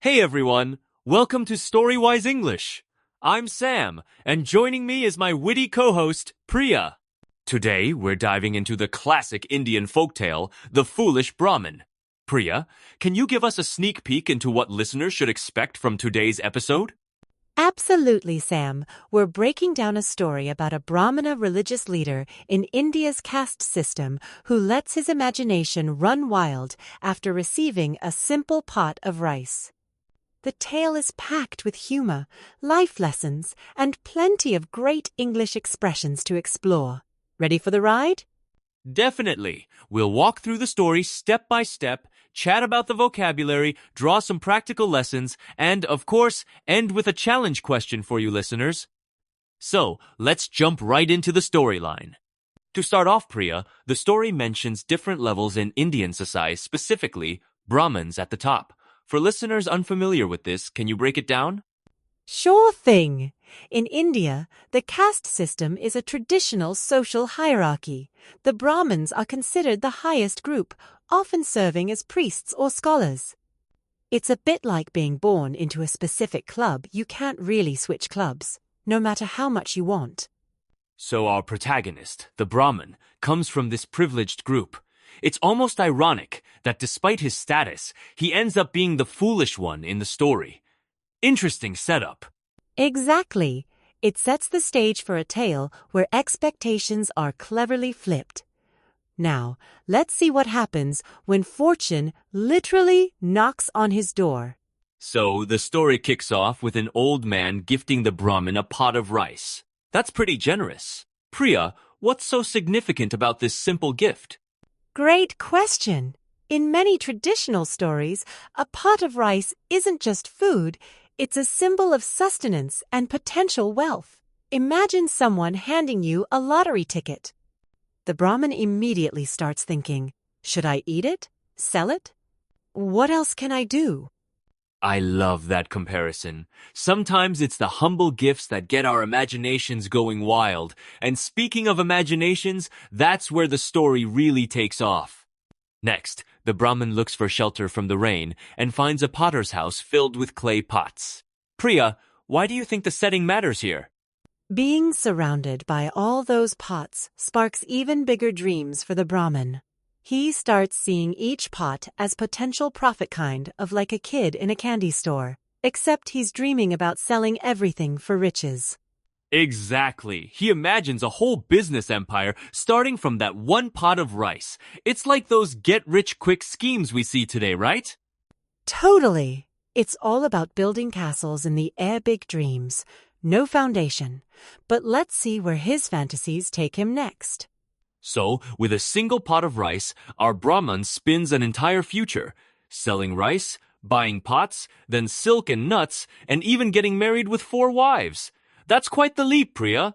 Hey everyone, welcome to Storywise English. I'm Sam, and joining me is my witty co-host, Priya. Today, we're diving into the classic Indian folktale, The Foolish Brahmin. Priya, can you give us a sneak peek into what listeners should expect from today's episode? Absolutely, Sam. We're breaking down a story about a Brahmana religious leader in India's caste system who lets his imagination run wild after receiving a simple pot of rice. The tale is packed with humor, life lessons, and plenty of great English expressions to explore. Ready for the ride? Definitely. We'll walk through the story step by step, chat about the vocabulary, draw some practical lessons, and, of course, end with a challenge question for you listeners. So, let's jump right into the storyline. To start off, Priya, the story mentions different levels in Indian society, specifically Brahmins at the top. For listeners unfamiliar with this, can you break it down? Sure thing. In India, the caste system is a traditional social hierarchy. The Brahmins are considered the highest group, often serving as priests or scholars. It's a bit like being born into a specific club. You can't really switch clubs, no matter how much you want. So our protagonist, the Brahmin, comes from this privileged group. It's almost ironic that despite his status, he ends up being the foolish one in the story. Interesting setup. Exactly. It sets the stage for a tale where expectations are cleverly flipped. Now, let's see what happens when fortune literally knocks on his door. So the story kicks off with an old man gifting the Brahmin a pot of rice. That's pretty generous. Priya, what's so significant about this simple gift? Great question. In many traditional stories, a pot of rice isn't just food, it's a symbol of sustenance and potential wealth. Imagine someone handing you a lottery ticket. The Brahmin immediately starts thinking, should I eat it? Sell it? What else can I do? I love that comparison. Sometimes it's the humble gifts that get our imaginations going wild. And speaking of imaginations, that's where the story really takes off. Next, the Brahmin looks for shelter from the rain and finds a potter's house filled with clay pots. Priya, why do you think the setting matters here? Being surrounded by all those pots sparks even bigger dreams for the Brahmin. He starts seeing each pot as potential profit, kind of like a kid in a candy store, except he's dreaming about selling everything for riches. Exactly. He imagines a whole business empire starting from that one pot of rice. It's like those get-rich-quick schemes we see today, right? Totally. It's all about building castles in the air, big dreams. No foundation. But let's see where his fantasies take him next. So, with a single pot of rice, our Brahman spins an entire future, selling rice, buying pots, then silk and nuts, and even getting married with 4 wives. That's quite the leap, Priya.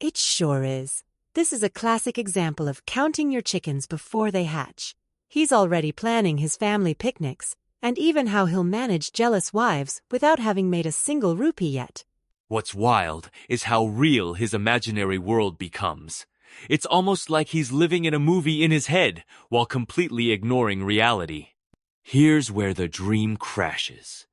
It sure is. This is a classic example of counting your chickens before they hatch. He's already planning his family picnics, and even how he'll manage jealous wives without having made a single rupee yet. What's wild is how real his imaginary world becomes. It's almost like he's living in a movie in his head while completely ignoring reality. Here's where the dream crashes.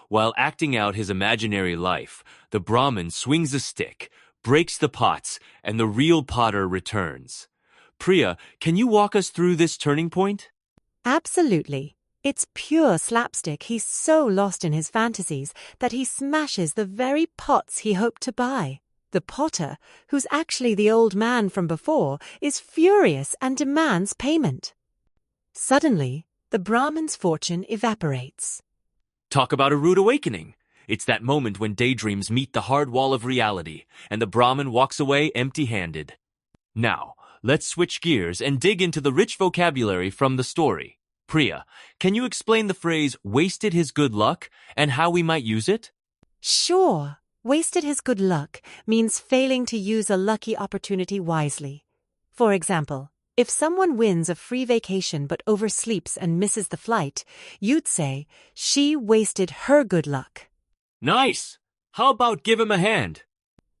While acting out his imaginary life, the Brahmin swings a stick, breaks the pots, and the real potter returns. Priya, can you walk us through this turning point? Absolutely. It's pure slapstick. He's so lost in his fantasies that he smashes the very pots he hoped to buy. The potter, who's actually the old man from before, is furious and demands payment. Suddenly, the Brahmin's fortune evaporates. Talk about a rude awakening. It's that moment when daydreams meet the hard wall of reality, and the Brahmin walks away empty-handed. Now, let's switch gears and dig into the rich vocabulary from the story. Priya, can you explain the phrase wasted his good luck and how we might use it? Sure. Wasted his good luck means failing to use a lucky opportunity wisely. For example, if someone wins a free vacation but oversleeps and misses the flight, you'd say, she wasted her good luck. Nice! How about give him a hand?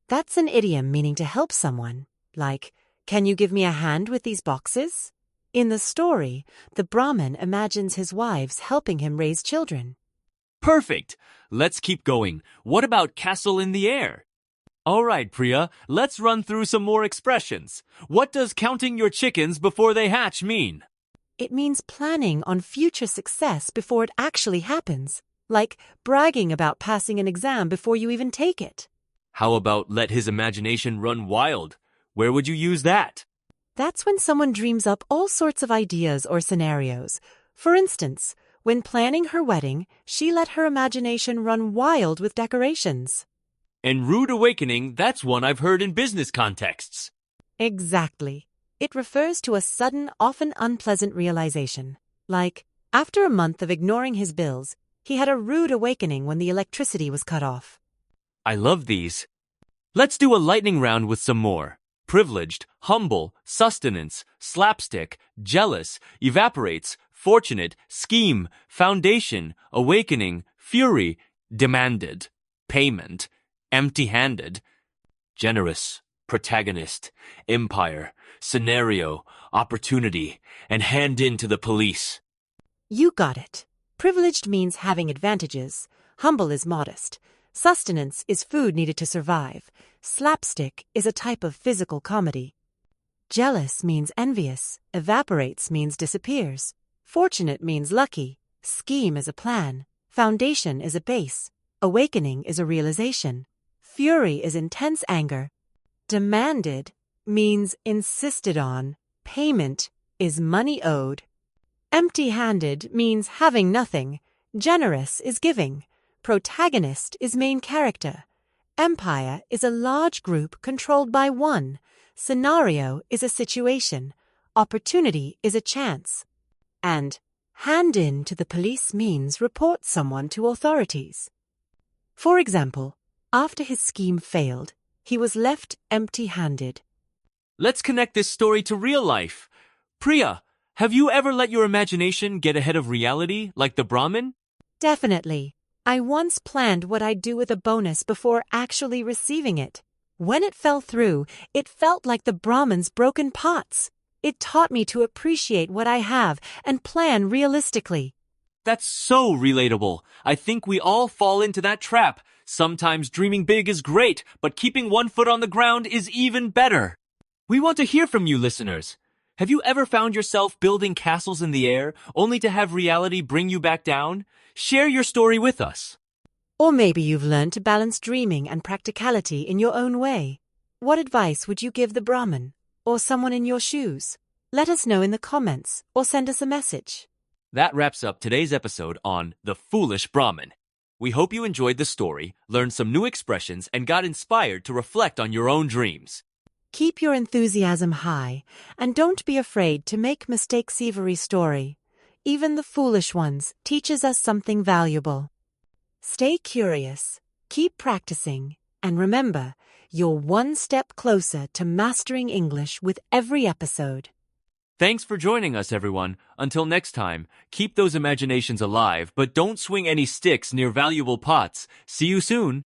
That's an idiom meaning to help someone, like, can you give me a hand with these boxes? In the story, the Brahmin imagines his wives helping him raise children. Perfect! Let's keep going. What about castle in the air? All right, Priya, let's run through some more expressions. What does counting your chickens before they hatch mean? It means planning on future success before it actually happens, like bragging about passing an exam before you even take it. How about let his imagination run wild? Where would you use that? That's when someone dreams up all sorts of ideas or scenarios. For instance, when planning her wedding, she let her imagination run wild with decorations. And rude awakening, that's one I've heard in business contexts. Exactly. It refers to a sudden, often unpleasant realization. Like, after a month of ignoring his bills, he had a rude awakening when the electricity was cut off. I love these. Let's do a lightning round with some more. Privileged, humble, sustenance, slapstick, jealous, evaporates, fortunate, scheme, foundation, awakening, fury, demanded, payment, empty-handed, generous, protagonist, empire, scenario, opportunity, and hand in to the police. You got it. Privileged means having advantages. Humble is modest. Sustenance is food needed to survive. Slapstick is a type of physical comedy. Jealous means envious. Evaporates means disappears. Fortunate means lucky. Scheme is a plan. Foundation is a base. Awakening is a realization. Fury is intense anger. Demanded means insisted on. Payment is money owed. Empty-handed means having nothing. Generous is giving. Protagonist is main character. Empire is a large group controlled by one. Scenario is a situation. Opportunity is a chance. And hand in to the police means report someone to authorities. For example, after his scheme failed, he was left empty-handed. Let's connect this story to real life. Priya, have you ever let your imagination get ahead of reality, like the Brahmin? Definitely. I once planned what I'd do with a bonus before actually receiving it. When it fell through, it felt like the Brahmin's broken pots. It taught me to appreciate what I have and plan realistically. That's so relatable. I think we all fall into that trap. Sometimes dreaming big is great, but keeping one foot on the ground is even better. We want to hear from you, listeners. Have you ever found yourself building castles in the air, only to have reality bring you back down? Share your story with us. Or maybe you've learned to balance dreaming and practicality in your own way. What advice would you give the Brahmin, or someone in your shoes? Let us know in the comments, or send us a message. That wraps up today's episode on The Foolish Brahmin. We hope you enjoyed the story, learned some new expressions, and got inspired to reflect on your own dreams. Keep your enthusiasm high, and don't be afraid to make mistakes. Every story, even the foolish ones, teaches us something valuable. Stay curious, keep practicing, and remember, you're one step closer to mastering English with every episode. Thanks for joining us, everyone. Until next time, keep those imaginations alive, but don't swing any sticks near valuable pots. See you soon.